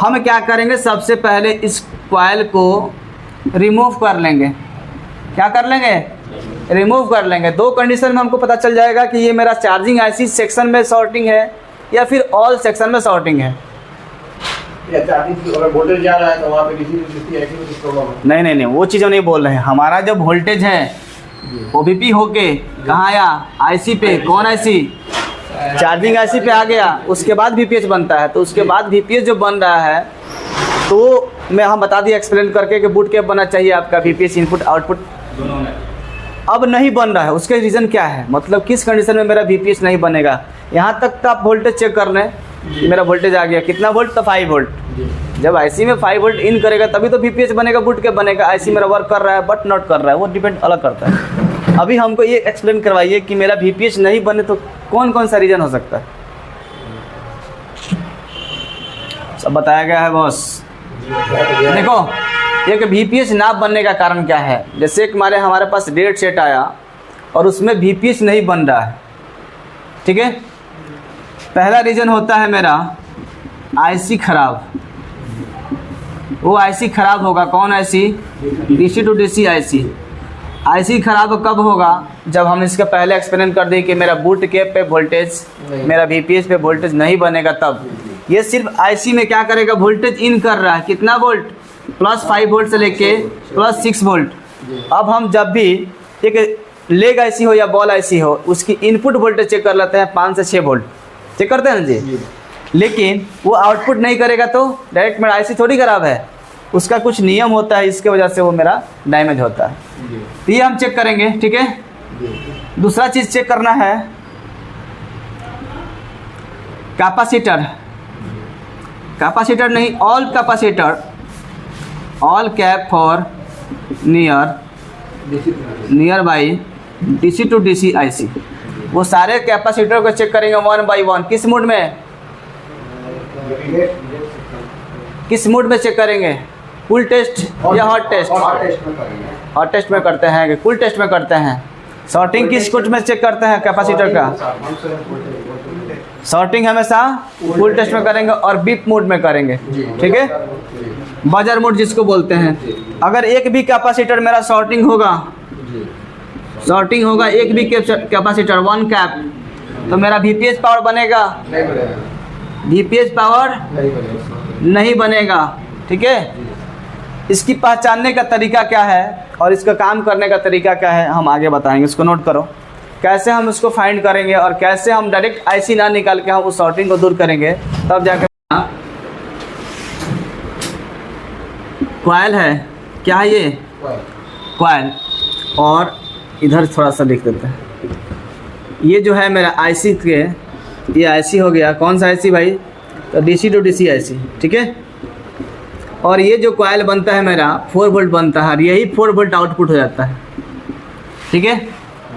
हम क्या करेंगे, सबसे पहले इस कॉइल को रिमूव कर लेंगे। क्या कर लेंगे, रिमूव कर लेंगे। दो कंडीशन में हमको पता चल जाएगा कि ये मेरा चार्जिंग आईसी सेक्शन में शॉर्टिंग है या फिर ऑल सेक्शन में शॉर्टिंग है। अगर वोल्टेज जा रहा है तो वहाँ पे किसी ऐसी कुछ प्रॉब्लम है? नहीं, वो चीज़ हम नहीं बोल रहे हैं। हमारा जो वोल्टेज है ओबीपी होके कहाँ आया, आईसी पे। कौन आईसी, चार्जिंग आईसी पे आ गया। उसके बाद वीपीएच बनता है। तो उसके बाद वीपीएच जो बन रहा है तो मैं हम बता दिया एक्सप्लेन करके कि बूट कैप बनना चाहिए आपका वीपीएच इनपुट आउटपुट दोनों में। अब नहीं बन रहा है, उसके रीज़न क्या है, मतलब किस कंडीशन में मेरा वीपीएच नहीं बनेगा। यहाँ तक तो आप वोल्टेज चेक कर लें, मेरा वोल्टेज आ गया कितना वोल्ट, तो 5 वोल्ट। जब आईसी में 5 वोल्ट इन करेगा तभी तो वीपीएच बनेगा, बूट कैप बनेगा। आईसी मेरा वर्क कर रहा है बट नॉट कर रहा है, वो डिपेंड अलग करता है। अभी हमको ये एक्सप्लेन करवाइए कि मेरा वीपीएच नहीं बने तो कौन कौन सा रीज़न हो सकता है। सब बताया गया है बॉस। देखो, एक वीपीएच ना बनने का कारण क्या है। जैसे कि हमारे पास डेट सेट आया और उसमें वीपीएच नहीं बन रहा है, ठीक है। पहला रीज़न होता है मेरा आईसी खराब। वो आईसी खराब होगा, कौन IC, DC to DC IC. IC खराब कब होगा, जब हम इसका पहले एक्सप्लेन कर दें कि मेरा बूट कैप पे वोल्टेज, मेरा वीपीएच पे वोल्टेज नहीं बनेगा। तब ये सिर्फ आईसी में क्या करेगा, वोल्टेज इन कर रहा है कितना वोल्ट, +5 वोल्ट से लेके +6 वोल्ट। अब हम जब भी एक लेग आईसी हो या बॉल आईसी हो, उसकी इनपुट वोल्टेज चेक कर लेते हैं 5 से 6 वोल्ट, चेक करते हैं ना जी। लेकिन वो आउटपुट नहीं करेगा तो डायरेक्ट मेरा आईसी थोड़ी ख़राब है, उसका कुछ नियम होता है, इसके वजह से वो मेरा डैमेज होता है। तो ये हम चेक करेंगे, ठीक है। दूसरा चीज़ चेक करना है कैपेसिटर। कैपेसिटर नहीं, all capacitor, all cap for near by DC to DC IC. वो सारे कैपेसिटर को चेक करेंगे 1 बाई 1। किस मोड में, किस मोड में चेक करेंगे, कूल टेस्ट या हॉट टेस्ट। हॉट टेस्ट में करते हैं कि कूल टेस्ट में करते हैं। शॉर्टिंग किस कोट में चेक करते हैं कैपेसिटर का, शॉर्टिंग हमेशा कूल टेस्ट में करेंगे और बीप मोड में करेंगे, ठीक है। बजर मोड जिसको बोलते हैं। अगर एक भी कैपेसिटर मेरा शॉर्टिंग होगा, शॉर्टिंग होगा एक भी कैपेसिटर 1 कैप, तो मेरा वीपीएच पावर बनेगा, वीपीएच पावर नहीं बनेगा, ठीक है। इसकी पहचानने का तरीका क्या है और इसका काम करने का तरीका क्या है हम आगे बताएंगे। इसको नोट करो, कैसे हम इसको फाइंड करेंगे और कैसे हम डायरेक्ट आईसी ना निकाल के हम उस शॉर्टिंग को दूर करेंगे, तब जाकर। कॉइल है, क्या है ये कॉइल, और इधर थोड़ा सा लिख देते हैं। ये जो है मेरा आईसी के, ये आईसी हो गया, कौन सा आईसी भाई, तो डीसी टू डीसी आईसी, ठीक है। और ये जो कॉइल बनता है मेरा 4 वोल्ट बनता है, यही 4 वोल्ट आउटपुट हो जाता है, ठीक है।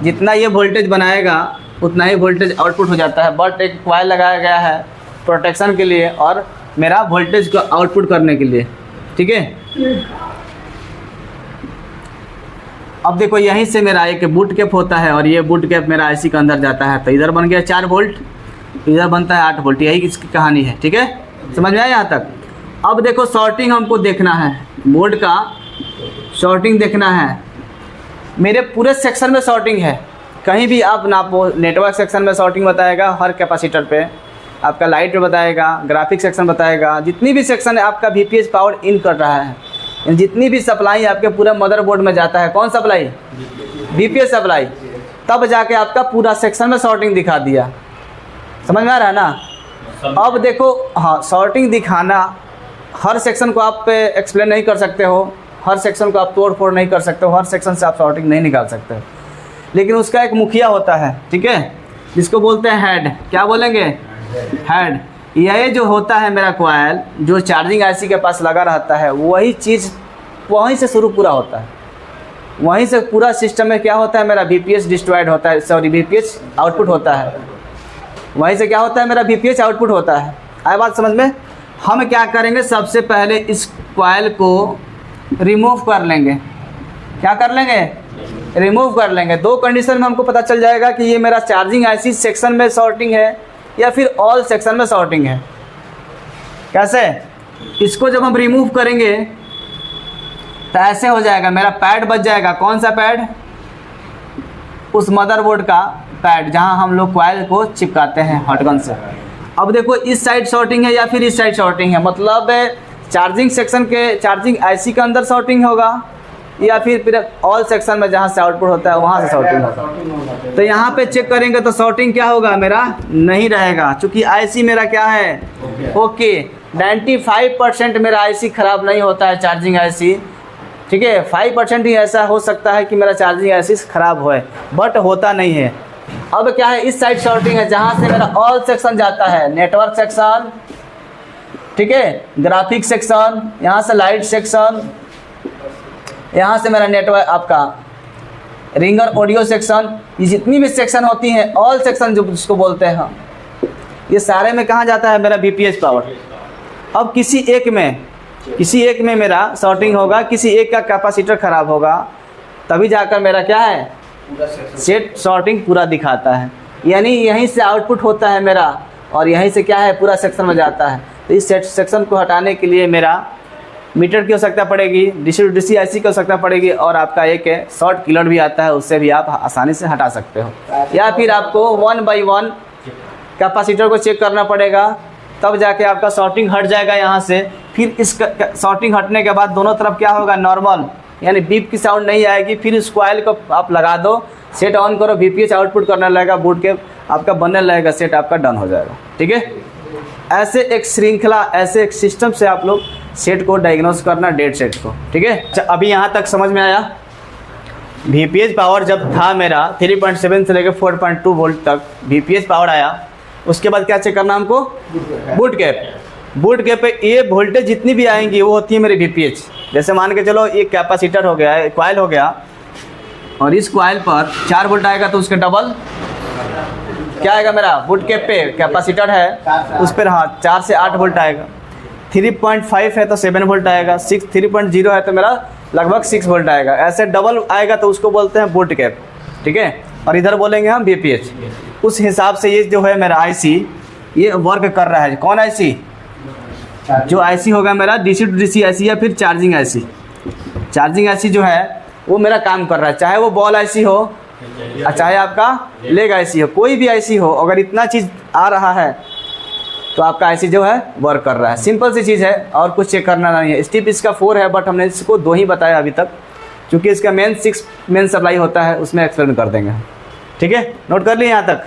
जितना ये वोल्टेज बनाएगा उतना ही वोल्टेज आउटपुट हो जाता है। बट एक कॉइल लगाया गया है प्रोटेक्शन के लिए और मेरा वोल्टेज को आउटपुट करने के लिए, ठीक है। अब देखो, यहीं से मेरा एक बूट कैप होता है और ये बूट कैप मेरा आईसी के अंदर जाता है, तो इधर बन गया 4 वोल्ट, इधर बनता है 8 वोल्ट। यही इसकी कहानी है, ठीक है, समझ में आया यहाँ तक। अब देखो, शॉर्टिंग हमको देखना है, बोर्ड का शॉर्टिंग देखना है। मेरे पूरे सेक्शन में शॉर्टिंग है, कहीं भी आप नापो। नेटवर्क सेक्शन में शॉर्टिंग बताएगा हर कैपेसिटर पे, आपका लाइट पे बताएगा, ग्राफिक सेक्शन बताएगा, जितनी भी सेक्शन है आपका वीपीएच पावर इन कर रहा है। जितनी भी सप्लाई आपके पूरे मदरबोर्ड में जाता है, कौन सप्लाई, वीपीएच सप्लाई, तब जाके आपका पूरा सेक्शन में शॉर्टिंग दिखा दिया। समझ में आ रहा है ना। अब देखो, हाँ, शॉर्टिंग दिखाना हर सेक्शन को आप एक्सप्लेन नहीं कर सकते हो, हर सेक्शन को आप तोड़ फोड़ नहीं कर सकते हो, हर सेक्शन से आप शॉर्टिंग नहीं निकाल सकते हो। लेकिन उसका एक मुखिया होता है, ठीक है, जिसको बोलते हैं हेड। क्या बोलेंगे, हेड। ये जो होता है मेरा कॉइल, जो चार्जिंग आईसी के पास लगा रहता है, वही चीज़ वहीं से शुरू पूरा होता है। वहीं से पूरा सिस्टम में क्या होता है, मेरा वीपीएच डिस्ट्रॉयड होता है, सॉरी वीपीएच आउटपुट होता है। वहीं से क्या होता है, मेरा वीपीएच आउटपुट होता है। आए बात समझ में। हम क्या करेंगे, सबसे पहले इस कॉइल को रिमूव कर लेंगे। क्या कर लेंगे, रिमूव कर लेंगे। दो कंडीशन में हमको पता चल जाएगा कि ये मेरा चार्जिंग आईसी सेक्शन में शॉर्टिंग है या फिर ऑल सेक्शन में शॉर्टिंग है। कैसे, इसको जब हम रिमूव करेंगे तो ऐसे हो जाएगा, मेरा पैड बच जाएगा। कौन सा पैड? उस मदरबोर्ड का पैड जहां हम लोग कॉइल को चिपकाते हैं हॉटगन से। अब देखो इस साइड शॉर्टिंग है या फिर इस साइड शॉर्टिंग है, मतलब चार्जिंग सेक्शन के चार्जिंग आईसी के अंदर शॉर्टिंग होगा या फिर ऑल सेक्शन में जहां से आउटपुट होता है वहां से शॉर्टिंग होगा। तो यहाँ पे चेक करेंगे तो शॉर्टिंग क्या होगा? मेरा नहीं रहेगा, क्योंकि आईसी मेरा क्या है? ओके 95% मेरा आईसी ख़राब नहीं होता है, चार्जिंग आईसी। ठीक है, 5% ही ऐसा हो सकता है कि मेरा चार्जिंग आईसी ख़राब होए, बट होता नहीं है। अब क्या है, इस साइड शॉर्टिंग है जहाँ से मेरा ऑल सेक्शन जाता है, नेटवर्क सेक्शन, ठीक है, ग्राफिक सेक्शन, यहाँ से लाइट सेक्शन, यहाँ से मेरा नेटवर्क आपका रिंगर ऑडियो सेक्शन, ये जितनी भी सेक्शन होती हैं ऑल सेक्शन जो जिसको बोलते हैं, ये सारे में कहाँ जाता है? मेरा VPH पावर। अब किसी एक में मेरा शॉर्टिंग होगा, किसी एक का कैपेसिटर ख़राब होगा, तभी जाकर मेरा क्या है? सेट शॉर्टिंग पूरा दिखाता है। यानी यहीं से आउटपुट होता है मेरा और यहीं से क्या है? पूरा सेक्शन में जाता है। तो इस सेक्शन को हटाने के लिए मेरा मीटर की आवश्यकता पड़ेगी, DC IC की आवश्यकता पड़ेगी, और आपका एक शॉर्ट किलर भी आता है, उससे भी आप आसानी से हटा सकते हो। या फिर आपको 1 बाई 1 कैपेसिटर को चेक करना पड़ेगा, तब जाके आपका शॉर्टिंग हट जाएगा यहाँ से। फिर इस शॉर्टिंग हटने के बाद दोनों तरफ क्या होगा? नॉर्मल, यानी बीप की साउंड नहीं आएगी। फिर इस कॉइल को आप लगा दो, सेट ऑन करो, VPH आउटपुट करने लगेगा, बूट के आपका बनने लगेगा, सेट आपका डन हो जाएगा। ठीक है, ऐसे एक श्रृंखला, ऐसे एक सिस्टम से आप लोग सेट को डायग्नोस करना, डेड सेट को। ठीक है, अभी यहाँ तक समझ में आया? VPH पावर जब था मेरा 3.7 से लेकर 4.2 वोल्ट तक VPH पावर आया, उसके बाद क्या चेक करना हमको? बूट कैप पे ये वोल्टेज जितनी भी आएंगी वो होती है मेरी VPH। जैसे मान के चलो एक कैपेसिटर हो गया, कॉइल हो गया, और इस कॉइल पर 4 वोल्ट आएगा तो उसके डबल क्या आएगा? मेरा बूट कैप पे कैपेसिटर है उस पर, हाँ, 4 से 8 वोल्ट आएगा। 3.5 है तो 7 वोल्ट आएगा। 3.0 है तो मेरा लगभग 6 वोल्ट आएगा। ऐसे डबल आएगा तो उसको बोलते हैं बूट कैप। ठीक है, और इधर बोलेंगे हम VPH। उस हिसाब से ये जो है मेरा IC ये वर्क कर रहा है। कौन IC? जो IC होगा मेरा DC to DC IC या फिर चार्जिंग IC। चार्जिंग IC जो है वो मेरा काम कर रहा है, चाहे वो बॉल IC हो, चाहे आपका लेग IC हो, कोई भी IC हो, अगर इतना चीज़ आ रहा है तो आपका IC जो है वर्क कर रहा है। सिंपल सी चीज़ है और कुछ चेक करना नहीं है। स्टेप इसका 4 है, बट हमने इसको 2 ही बताया अभी तक, क्योंकि इसका 6 मेन सप्लाई होता है, उसमें एक्सप्लेन कर देंगे। ठीक है, नोट कर लिए यहाँ तक?